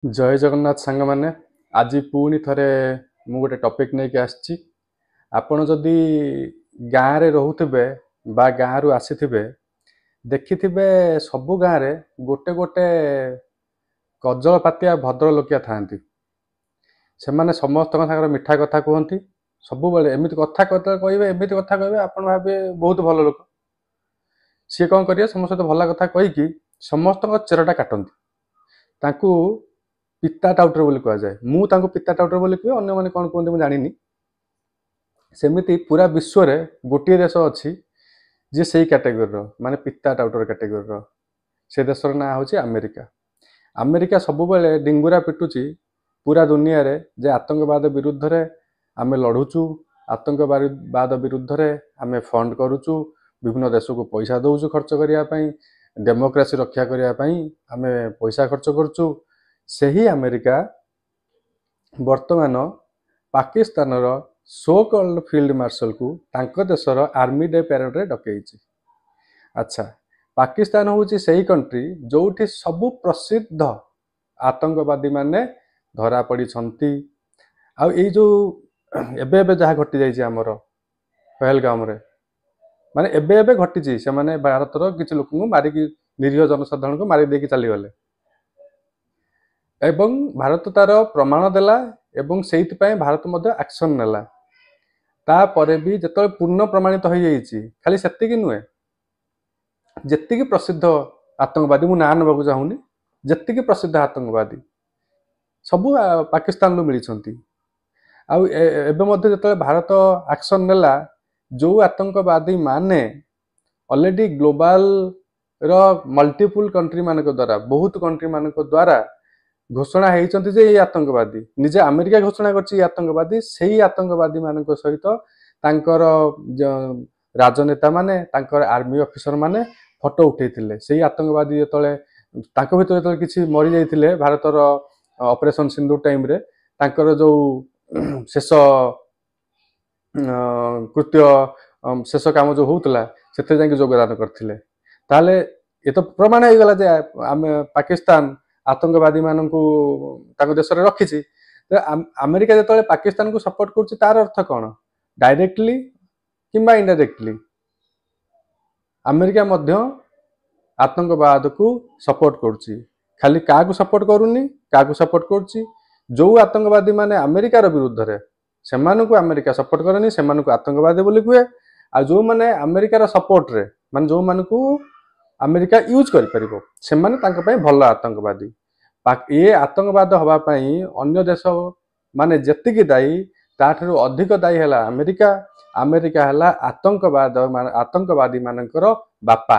जय जगन्नाथ सांग मैंने आज पुणी थरे मु गोटे टॉपिक नहीं के आछि। आपण जदि गाँव रे रहूथिबे बा गाँव रु आसीथिबे देखिथिबे सबु गाँव रे गोटे गोटे कजलपातिया भद्र लोकिया थांती। सेमाने समस्त सागर मिठा कथा कहती सब बेले एमती कथा कहबे एमती कथा कहबे आपण भाबे बहुत भल लोक। सी कौन करिए समस्त तो भल कथा कहीकि समस्त चेरटा काटती तांकू पिता टाउटर बोली कह जाए। मु तांको पिता टाउटर बोली कहे अन्य माने कौन कहते मुझे जानी। सेमिति पूरा विश्व रे गोटे देश अच्छी जी से कैटेगोरी माने पिता टाउटर कैटेगोरी से देशर ना हूँ अमेरिका। अमेरिका सब बेले डिंगुरा पिटुची पूरा दुनिया रे जे आतंकवाद विरुद्ध रे आमे लड़ुचु, आतंकवाद विरुद्ध रे आमे फंड करुचु, विभिन्न देश को पैसा दौचु खर्च करने, डेमोक्रेसी रक्षा करने आमे पैसा खर्च करुचु। सही अमेरिका वर्तमान पाकिस्तान रो सो कॉल्ड फील्ड मार्शल को तांको देशर आर्मी डे पैरेड रे डकैछि। अच्छा, पाकिस्तान हूँ सही कंट्री जोठी सबु प्रसिद्ध आतंकवादी माने धरा पड़ी छंती। आउ ए जो एबे जहाँ घटी जाइए आमर पहलगाम रे माने एबे घटी से माने भारतर किसी लोक मारिकी निरीह जनसाधारण को मारी देकी चली गले एवं भारत तार प्रमाण देला एवं सेइति पय भारत मध्य एक्शन नेला। तापरे भी जतले पूर्ण प्रमाणित हो जाइए खाली सेतिकी नुहे जेतिकी प्रसिद्ध आतंकवादी मु ना नबाकू चाहूनी जेतिकी प्रसिद्ध आतंकवादी सबू पाकिस्तान रू मिली। आउ एबे मध्य जतले भारत एक्शन नेला जो आतंकवादी माने ऑलरेडी ग्लोबल रो मल्टीपल कंट्री मानक द्वारा बहुत कंट्री मानक द्वारा घोषणा होती जे ये आतंकवादी निजे अमेरिका घोषणा कर आतंकवादी से आतंकवादी मान सहित तांकर राजनेता माने तांकर आर्मी ऑफिसर माने फोटो उठे से आतंकवादी जो भर किसी मरी जाते भारतर ऑपरेशन सिंधु टाइम रे तांकर जो शेष कृत्य शेष काम जो होता से योगदान करते ताले ये तो प्रमाण हो गला जे आम पाकिस्तान आतंकवादी मानू देश में रखी। अमेरिका जो पाकिस्तान को सपोर्ट कर तार अर्थ कौन डायरेक्टली किंबा इनडायरेक्टली अमेरिका मध्य आतंकवाद को सपोर्ट करुच्ची। खाली क्या सपोर्ट करूनी क्या सपोर्ट करुच्ची जो आतंकवादी माने अमेरिकार विरुद्ध रे से अमेरिका सपोर्ट करनी से आतंकवादी बोली कहे। आ जो माने अमेरिकार सपोर्ट रे माने जो मान को अमेरिका यूज कर भल आतंकवादी ये आतंकवाद हवापाई अन्य देश माने जेतिकी दायी ताठू अधिक दायी है अमेरिका। अमेरिका है आतंकवादी मानकर बापा।